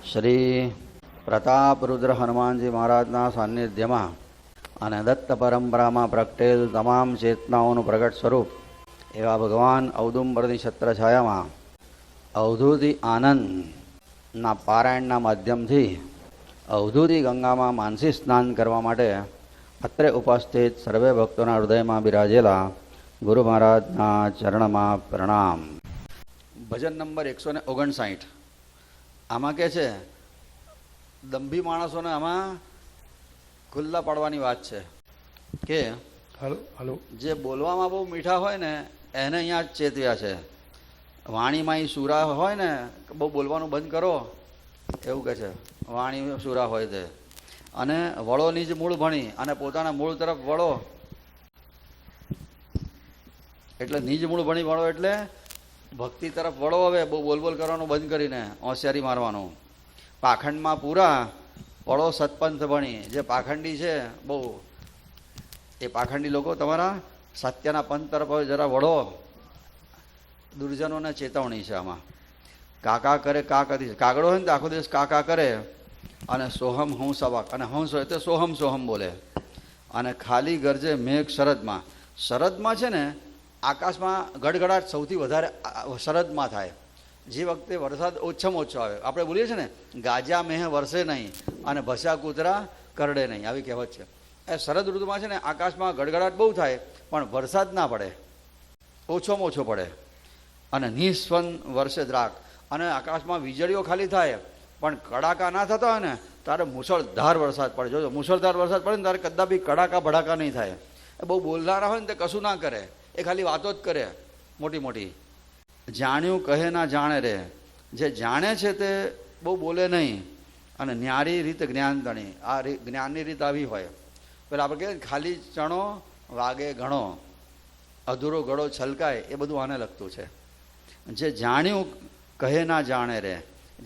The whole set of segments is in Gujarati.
શ્રી પ્રતાપરુદ્ર હનુમાનજી મહારાજના સાનિધ્યમાં અને દત્ત પરંપરામાં પ્રગટેલ તમામ ચેતનાઓનું પ્રગટ સ્વરૂપ એવા ભગવાન ઔદુંબરની છત્રછાયામાં અવધૂતિ આનંદના પારાયણના માધ્યમથી અવધૂતિ ગંગામાં માનસી સ્નાન કરવા માટે અત્રે ઉપસ્થિત સર્વે ભક્તોના હૃદયમાં બિરાજેલા ગુરુ મહારાજના ચરણમાં પ્રણામ. ભજન નંબર 159. આમાં કે છે દંભી માણસોને આમાં ખુલ્લા પાડવાની વાત છે કે હલો જે બોલવામાં બહુ મીઠા હોય ને એને અહીંયા ચેતવ્યા છે. વાણીમાં સુરા હોય ને બહુ બોલવાનું બંધ કરો એવું કહે છે. વાણી સુરા હોય તે અને વળો નિજ મૂળ ભણી અને પોતાના મૂળ તરફ વળો. એટલે નિજ મૂળ ભણી વળો એટલે ભક્તિ તરફ વળો. હવે બહુ બોલબોલ કરવાનું બંધ કરીને હોશિયારી મારવાનું. પાખંડમાં પૂરા વળો સત્પંથ ભણી. જે પાખંડી છે બહુ એ પાખંડી લોકો તમારા સત્યના પંથ તરફ હવે જરા વળો. દુર્જનોને ચેતવણી છે આમાં. કાકા કરે કાકથી કાગડો હોય ને તો આખો દિવસ કાકા કરે અને સોહમ હંસ અવાક અને હંસ હોય તો સોહમ સોહમ બોલે અને ખાલી ગરજે મેઘ શરદમાં. શરદમાં છે ને આકાશમાં ગડગડાટ સૌથી વધારે શરદમાં થાય. જે વખતે વરસાદ ઓછામાં ઓછો આવે. આપણે બોલીએ છીએ ને ગાજા મેહ વરસે નહીં અને ભસ્યા કૂતરા કરડે નહીં, આવી કહેવત છે. એ શરદ ઋતુમાં છે ને આકાશમાં ગડગડાટ બહુ થાય પણ વરસાદ ના પડે, ઓછોમાં ઓછો પડે. અને નિસ્વન વર્ષે દ્રાક અને આકાશમાં વીજળીઓ ખાલી થાય પણ કડાકા ના થતા હોય ને ત્યારે મુસળધાર વરસાદ પડે. જોજો મુસળધાર વરસાદ પડે ને ત્યારે કદાપી કડાકા ભડાકા નહીં થાય. એ બહુ બોલનારા હોય ને તે કશું ના કરે, એ ખાલી વાતો જ કરે મોટી મોટી. જાણ્યું કહે ના જાણે રે. જે જાણે છે તે બહુ બોલે નહીં અને ન્યારી રીત જ્ઞાન તણી. આ જ્ઞાનની રીત આવી હોય. પેલા આપણે કહીએ ખાલી ચણો વાગે ઘણો, અધૂરો ઘડો છલકાય, એ બધું આને લગતું છે. જે જાણ્યું કહે ના જાણે રે.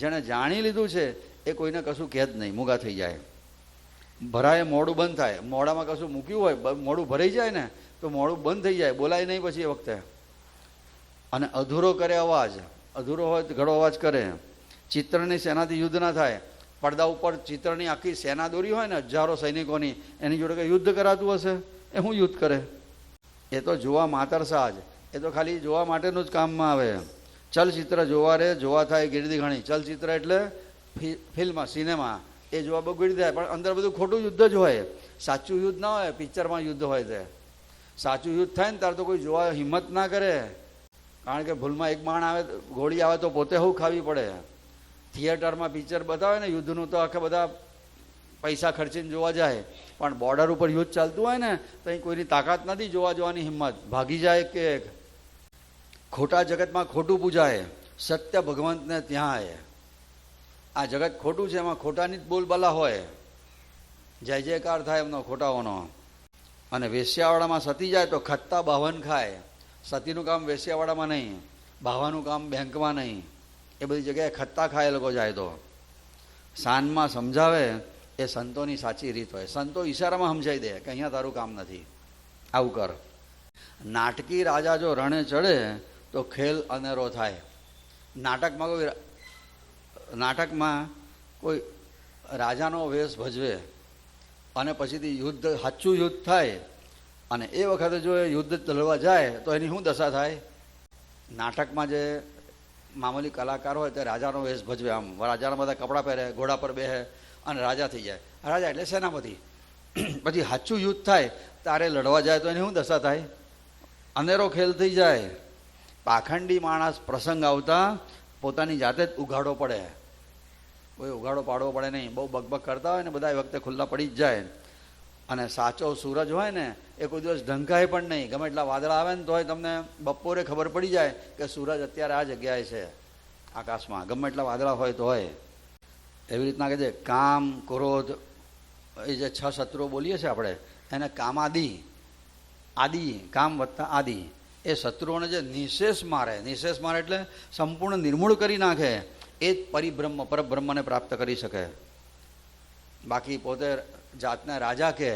જેણે જાણી લીધું છે એ કોઈને કશું કહે જ નહીં, મૂગા થઈ જાય. ભરાય મોડું બંધ થાય. મોડામાં કશું મૂક્યું હોય, મોડું ભરાઈ જાય ને તો મોડું બંધ થઈ જાય, બોલાય નહીં પછી એ વખતે. અને અધૂરો કરે અવાજ. અધૂરો હોય તો ઘણો અવાજ કરે. ચિત્રની સેનાથી યુદ્ધ ના થાય. પડદા ઉપર ચિત્રની આખી સેના દોરી હોય ને હજારો સૈનિકોની, એની જોડે કંઈ યુદ્ધ કરાતું હશે? એ શું યુદ્ધ કરે? એ તો જોવા માતર સાજ, એ તો ખાલી જોવા માટેનું જ કામમાં આવે. ચલચિત્ર જોવા રે જોવા થાય ગીરદી ઘણી. ચલચિત્ર એટલે ફિલ્મ, સિનેમા, એ જોવા બહુ ગીરદી થાય પણ અંદર બધું ખોટું યુદ્ધ જ હોય. સાચું યુદ્ધ ના હોય. પિક્ચરમાં યુદ્ધ હોય તે સાચું યુદ્ધ થાય ને ત્યારે તો કોઈ જોવા હિંમત ના કરે. કારણ કે ભૂલમાં એક બાણ આવે, ગોળી આવે તો પોતે હું ખાવી પડે. થિયેટરમાં પિક્ચર બતાવે ને યુદ્ધનું તો આખા બધા પૈસા ખર્ચીને જોવા જાય. પણ બોર્ડર ઉપર યુદ્ધ ચાલતું હોય ને તો અહીં કોઈની તાકાત નથી જોવા જવાની હિંમત. ભાગી જાય કે ખોટા જગતમાં ખોટું પૂજાય, સત્ય ભગવંતને ત્યાં આવે. આ જગત ખોટું છે, એમાં ખોટાની જ બોલબાલા હોય. જય જયકાર થાય એમનો ખોટાઓનો. અને વેશ્યાવાળામાં સતી જાય તો ખત્તા બાવન ખાય. સતીનું કામ વેશ્યાવાળામાં નહીં, બાવાનું કામ બેંકમાં નહીં. એ બધી જગ્યાએ ખત્તા ખાય લોકો જાય તો. શાનમાં સમજાવે એ સંતોની સાચી રીત હોય. સંતો ઈશારામાં સમજાવી દે કે અહીંયા તારું કામ નથી, આવું કર. નાટકી રાજા જો રણે ચડે તો ખેલ અનેરો થાય. નાટકમાં કોઈ રાજાનો વેશ ભજવે અને પછીથી યુદ્ધ, સાચું યુદ્ધ થાય અને એ વખતે જો એ યુદ્ધ લડવા જાય તો એની શું દશા થાય? નાટકમાં જે મામૂલી કલાકાર હોય તે રાજાનો વેશ ભજવે, આમ રાજાના બધા કપડાં પહેરે, ઘોડા પર બેસે અને રાજા થઈ જાય. રાજા એટલે સેનાપતિ. પછી સાચું યુદ્ધ થાય તારે લડવા જાય તો એની શું દશા થાય? અનેરો ખેલ થઈ જાય. પાખંડી માણસ પ્રસંગ આવતા પોતાની જાતે જ ઉઘાડો પડે. કોઈ ઉઘાડો પાડવો પડે નહીં. બહુ બકબક કરતા હોય ને બધા એ વખતે ખુલ્લા પડી જ જાય. અને સાચો સૂરજ હોય ને એ કોઈ દિવસ ઢંકાય પણ નહીં. ગમે એટલા વાદળા આવે ને તોય તમને બપોરે ખબર પડી જાય કે સૂરજ અત્યારે આ જગ્યાએ છે આકાશમાં. ગમે એટલા વાદળા હોય તો હોય. એવી રીતના કે છે કામ, ક્રોધ, એ જે 6 શત્રુઓ બોલીએ છીએ આપણે, એને કામાદિ, આદિ, કામ વત્તા આદિ, એ શત્રુઓને જે નિશેષ મારે એટલે સંપૂર્ણ નિર્મૂળ કરી નાખે, એ જ પરિબ્રહ્મ, પરબ્રહ્મને પ્રાપ્ત કરી શકે. બાકી પોતે જાતને રાજા કહે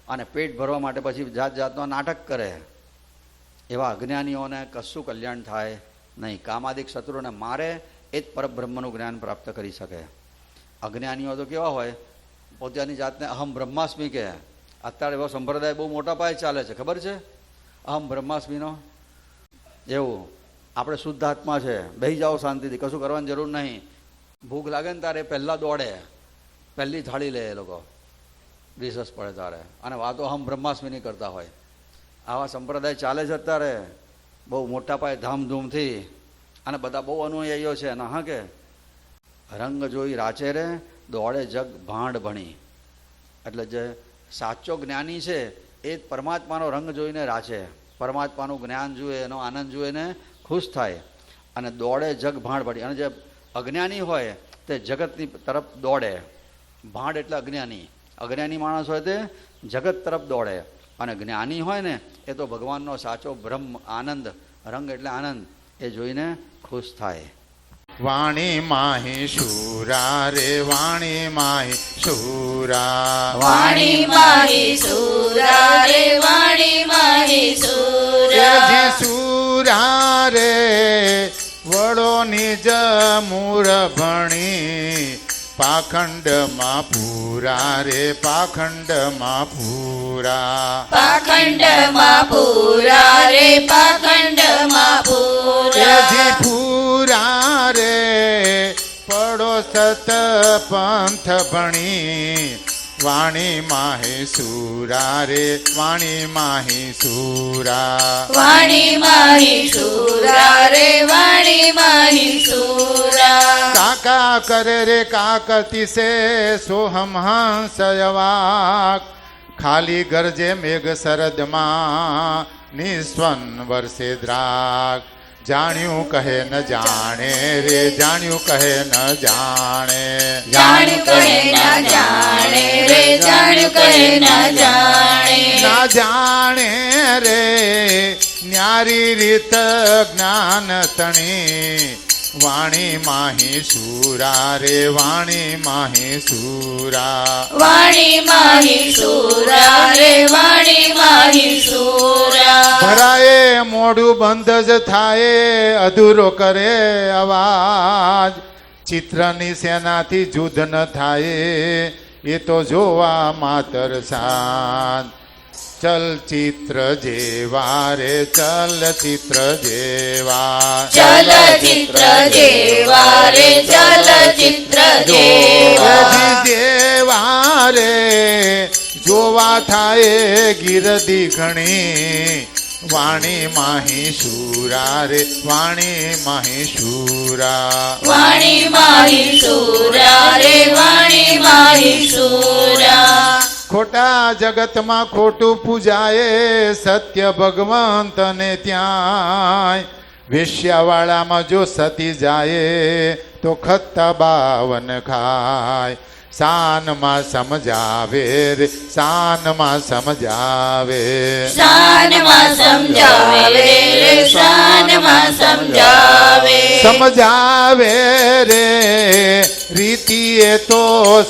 અને પેટ ભરવા માટે પછી જાત જાતનો નાટક કરે, એવા અજ્ઞાનીઓને કશું કલ્યાણ થાય નહીં. કામાદિક શત્રુઓને મારે એ જ પરબ્રહ્મનું જ્ઞાન પ્રાપ્ત કરી શકે. અજ્ઞાનીઓ તો કેવા હોય, પોતાની જાતને અહમ બ્રહ્માસ્મિ કહે. અત્યારે એવો સંપ્રદાય બહુ મોટા પાયે ચાલે છે, ખબર છે? અહમ બ્રહ્માસ્મિનો. એવું આપણે શુદ્ધ આત્મા છે, બેસી જાઓ શાંતિથી, કશું કરવાની જરૂર નહીં. ભૂખ લાગે ને તારે પહેલાં દોડે, પહેલી થાળી લે એ લોકો, રિસર્ચ પડે તારે, અને વાતો અહમ બ્રહ્માસ્મિની કરતા હોય. આવા સંપ્રદાય ચાલે છે અત્યારે બહુ મોટા પાયે ધામધૂમથી, અને બધા બહુ અનુયાયીઓ છે એના. હા, કે રંગ જોઈ રાચે રે, દોડે જગ ભાંડ ભણી. એટલે જે સાચો જ્ઞાની છે એ પરમાત્માનો રંગ જોઈને રાચે, પરમાત્માનું જ્ઞાન જુએ, એનો આનંદ જુએ ને ખુશ થાય, અને દોડે જગ ભાંડ ભણી. અને જે અજ્ઞાની હોય તે જગતની તરફ દોડે. ભાંડ એટલે અજ્ઞાની. અજ્ઞાની માણસ હોય તે જગત તરફ દોડે, અને જ્ઞાની હોય ને એ તો ભગવાનનો સાચો બ્રહ્મ આનંદ, રંગ એટલે આનંદ, એ જોઈને ખુશ થાય. વાણી માહી શુરા રે, વાણી માહી શુરા, વાણી માહી શુરા રે, વાણી માહી શુરા. શુરા રે વડો નિજ મૂળ ભણી, પાખંડમાં પૂરા રે, પાખંડમાં પૂરા, પાખંડમાં પૂરા રે, પાખંડમાં પૂરા. પૂરા રે પડો સત પંથ ભણી, વાણી માહી શુરા રે, વાણી માહી શુરા, વાણી માહી શુરા રે, વાણી માહી શુરા. કાકા કરે રે કાકતી સે, સોહમ હંસ અવાક, ખાલી ગરજે મેઘ શરદમાં, નિસ્વન વર્ષે દ્રાગ. જાણ્યું કહે ન જાણે રે, જાણ્યું કહે ન જાણે, જાણ્યું કહે ના જાણે રે, જાણ્યું કહે ના જાણે. ના જાણે રે ન્યારી રીત જ્ઞાન તણી, વાણી માહી શુરા રે, વાણી માહી શુરા, વાણી માહી શુરા રે, વાણી માહી શુરા. ભરાએ મોઢું બંધ જ થાય, અધૂરો કરે અવાજ, ચિત્રની સેનાથી યુદ્ધ ન થાય, એ તો જોવા માતર સાંજ. ચલચિત્ર જેવા રે, ચલચિત્ર જેવા, ચલચિત્ર જેવા રે, ચલચિત્ર જેવા. જેવા રે જોવા થાય ગીરદી ઘણી, વાણી માહી શુરા રે, વાણી માહી શુરા, વાણી માહી શુરા રે, વાણી માહી શુરા. ખોટા જગતમાં ખોટું પૂજાય, સત્ય ભગવંતને ત્યાં, વેશ્યાવાળામાં જો સતી જાય, તો ખત્તા 52 ખાય. શાનમાં સમજાવે રે, શાનમાં સમજાવે, શાનમાં સમજાવે રે, શાનમાં સમજાવે. સમજાવે રે રીતિએ તો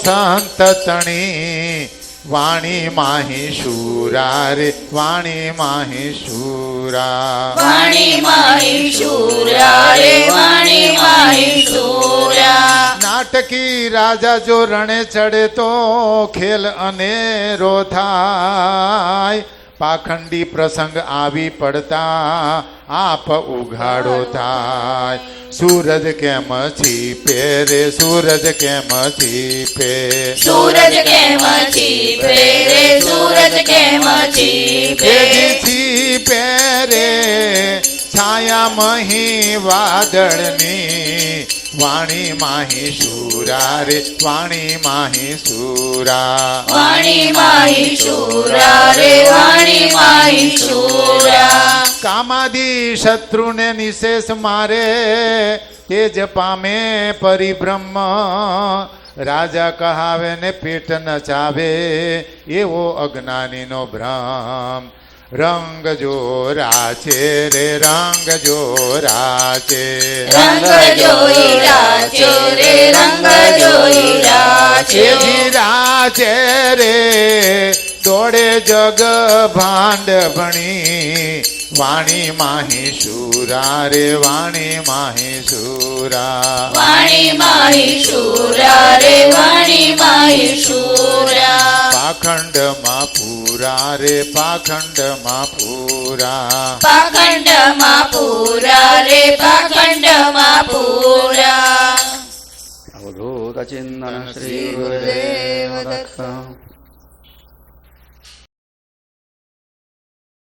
સંત તણી, વાણી માહી શુરા રે, વાણી માહી શુરા, વાણી માહી શુરા રે, વાણી માહી શુરા. નાટકી રાજા જો રણે ચડે તો ખેલ અનેરો થાય, પાખંડી પ્રસંગ આવી પડતા આપ ઉઘાડો થાય. સૂરજ કેમ છીપે રે, સૂરજ કેમ છીપે, સૂરજ કેમ છીપે રે, સૂરજ કેમ છીપે. છીપે રે છાયા મહી વાદળની, વાણી માહી શુરા રે, વાણી માહી શુરા, વાણી માહી શુરા રે, વાણી માહી શુરા. કામાદી શત્રુને નિશેષ મારે, તેજ પામે પરિબ્રહ્મ, રાજા કહાવે ને પેટ નચાવે, એવો અજ્ઞાનીનો ભ્રમ. રંગ જોરા છે રે, રંગ જોરા છે, રંગ જોઈ રાચો રે, રંગ જોઈ રાચો. રાચે રે દોડે જગ ભાંડ ભણી, વાણી માહી શુરા રે, વાણી માહી શુરા, વાણી માહી શુરા રે, પાખંડમાં પૂરા રે પાખંડમાં પૂરા પાખંડમાં પૂરા રે પાખંડમાં પૂરા અવધૂત ચિંતન શ્રી ગુરુદેવ દત્ત.